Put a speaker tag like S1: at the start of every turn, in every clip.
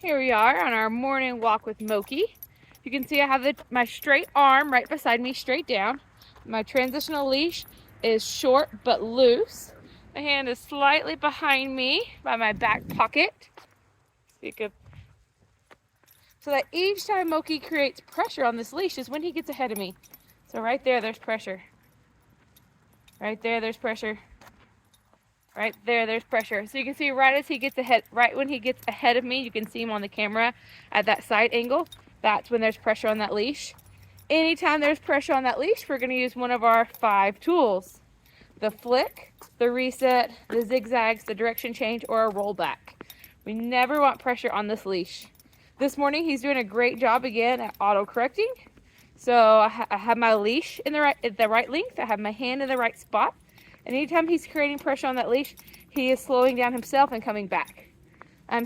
S1: Here we are on our morning walk with Moki. You can see I have my straight arm right beside me, straight down. My transitional leash is short but loose. My hand is slightly behind me by my back pocket. So that each time Moki creates pressure on this leash is when he gets ahead of me. So right there, there's pressure. Right there, there's pressure. Right there, there's pressure. So you can see right as he gets ahead, right when he gets ahead of me, you can see him on the camera at that side angle. That's when there's pressure on that leash. Anytime there's pressure on that leash, we're going to use one of our 5 tools. The flick, the reset, the zigzags, the direction change, or a rollback. We never want pressure on this leash. This morning, he's doing a great job again at auto-correcting. So I have my leash in the right length. I have my hand in the right spot. And anytime he's creating pressure on that leash, he is slowing down himself and coming back.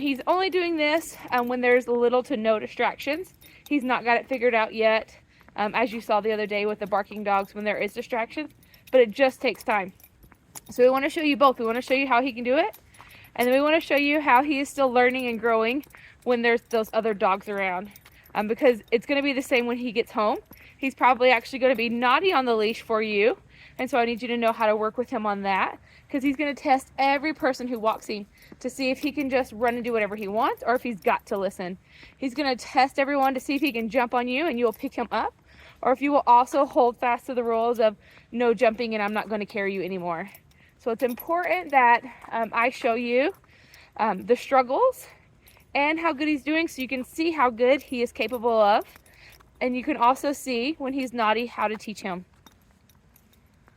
S1: He's only doing this when there's little to no distractions. He's not got it figured out yet, as you saw the other day with the barking dogs when there is distractions, but it just takes time. So we want to show you both. We want to show you how he can do it, and then we want to show you how he is still learning and growing when there's those other dogs around, because it's going to be the same when he gets home. He's probably actually going to be naughty on the leash for you. And so I need you to know how to work with him on that, because he's going to test every person who walks him to see if he can just run and do whatever he wants or if he's got to listen. He's going to test everyone to see if he can jump on you and you'll pick him up, or if you will also hold fast to the rules of no jumping and I'm not going to carry you anymore. So it's important that I show you the struggles and how good he's doing so you can see how good he is capable of. And you can also see when he's naughty how to teach him.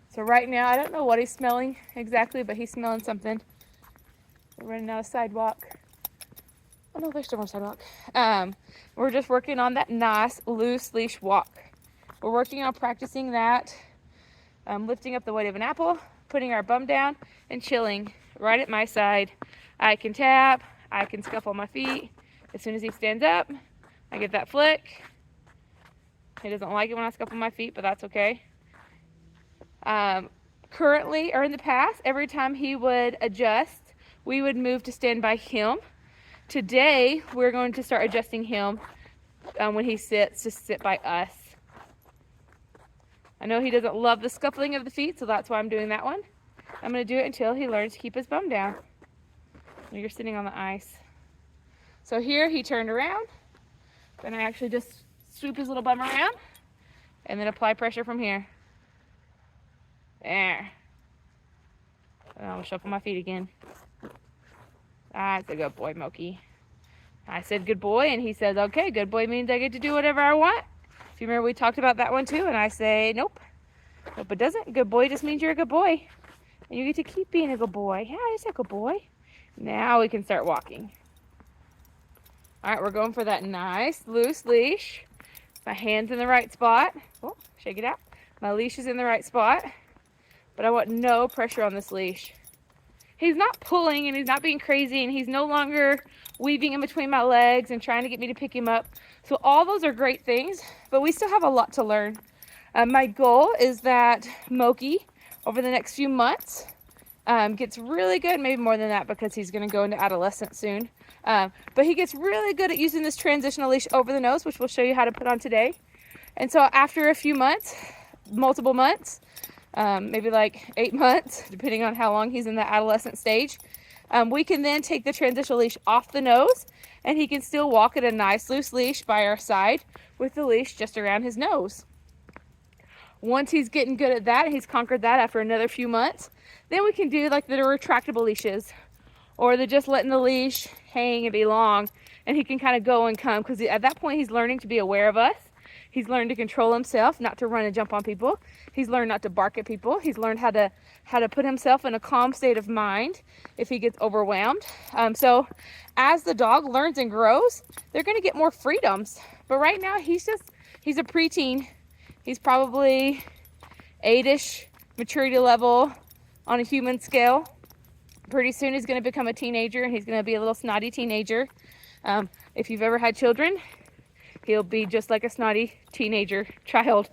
S1: So right now, I don't know what he's smelling exactly, but he's smelling something. We're running out of sidewalk. Oh no, there's still more sidewalk. We're just working on that nice loose leash walk. We're working on practicing that, lifting up the weight of an apple, putting our bum down, and chilling right at my side. I can tap, I can scuffle my feet. As soon as he stands up, I get that flick. He doesn't like it when I scuffle my feet, but that's okay. Currently, or in the past, every time he would adjust, we would move to stand by him. Today, we're going to start adjusting him when he sits, to sit by us. I know he doesn't love the scuffling of the feet, so that's why I'm doing that one. I'm going to do it until he learns to keep his bum down. You're sitting on the ice. So here, he turned around. Then I actually just swoop his little bum around and then apply pressure from here. There. And I'll shuffle my feet again. That's a good boy, Moki. I said good boy, and he says, okay, good boy means I get to do whatever I want. If you remember, we talked about that one too, and I say, nope. Nope, it doesn't. Good boy just means you're a good boy. And you get to keep being a good boy. Yeah, he's a good boy. Now we can start walking. All right, we're going for that nice loose leash. My hand's in the right spot. Oh, shake it out. My leash is in the right spot. But I want no pressure on this leash. He's not pulling and he's not being crazy and he's no longer weaving in between my legs and trying to get me to pick him up. So all those are great things, but we still have a lot to learn. My goal is that Moki, over the next few months, gets really good, maybe more than that because he's going to go into adolescence soon. But he gets really good at using this transitional leash over the nose, which we'll show you how to put on today. And so after a few months, multiple months, maybe like 8 months, depending on how long he's in the adolescent stage, we can then take the transitional leash off the nose and he can still walk at a nice loose leash by our side with the leash just around his nose. Once he's getting good at that, he's conquered that after another few months, then we can do like the retractable leashes, or the just letting the leash hang and be long and he can kind of go and come, because at that point he's learning to be aware of us. He's learned to control himself, not to run and jump on people. He's learned not to bark at people. He's learned how to put himself in a calm state of mind if he gets overwhelmed. So as the dog learns and grows, they're going to get more freedoms. But right now, he's a preteen. He's probably 8-ish maturity level on a human scale. Pretty soon he's going to become a teenager, and he's going to be a little snotty teenager. If you've ever had children, he'll be just like a snotty teenager child.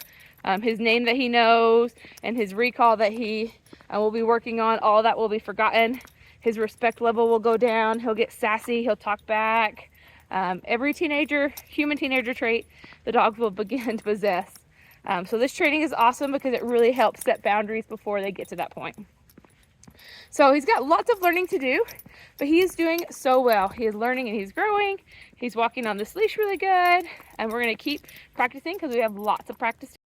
S1: His name that he knows and his recall that he will be working on, all that will be forgotten. His respect level will go down. He'll get sassy. He'll talk back. Every human teenager trait, the dogs will begin to possess. So this training is awesome because it really helps set boundaries before they get to that point. So he's got lots of learning to do, but he is doing so well. He is learning and he's growing. He's walking on this leash really good, and we're going to keep practicing because we have lots of practice.